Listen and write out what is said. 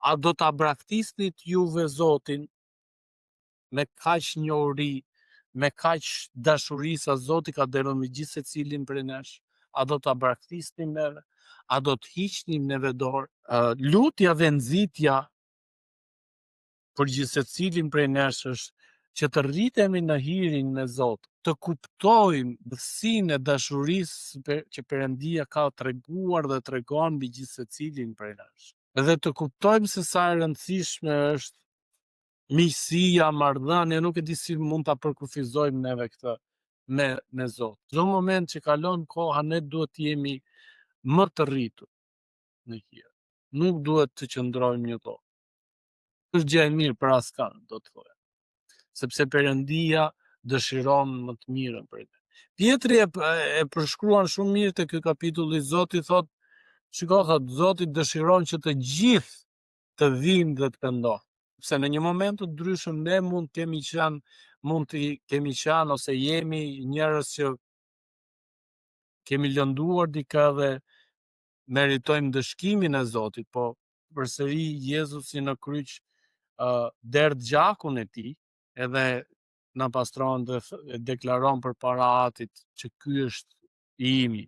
A do ta braktisnit juve Zotin me kaq njohuri, me kaq dashuri sa Zoti ka dhënë me gjithë secilin prej nesh? A do ta braktisnim neve? A do të hiqnim neve dorë? Lutja dhe nxitja për gjithë secilin prej nesh është që të rritemi në hirin me Zot, të kuptojmë butësinë e dashurisë që Perëndia ka treguar dhe tregon mbi gjithë secilin prej nesh. Dhe të kuptojmë se sa e rëndësishme është miqësia, marrëdhënia, nuk e di si mund ta përkufizojmë neve këtë me Zot. Çdo moment që kalon koha ne duhet të jemi më të rritur në hir. Nuk duhet të qëndrojmë një kohë. Është gjë e mirë për askën, do të thoya. Sepse Perëndia dëshiron më të mirën për ne. Pjetri e përshkruan shumë mirë te ky kapitull i Zoti thot, shiko thot, Zoti dëshiron që të gjithë të vinë dhe të pendohen. Sepse në një moment të ndryshëm ne mund të kemi qenë ose jemi njerëz që kemi lënduar dikë dhe meritojmë dëshkimin e Zotit, po përsëri Jezusi në kryq derdh gjakun e tij edhe na pastron dhe deklaron përpara Atit që ky është i imi,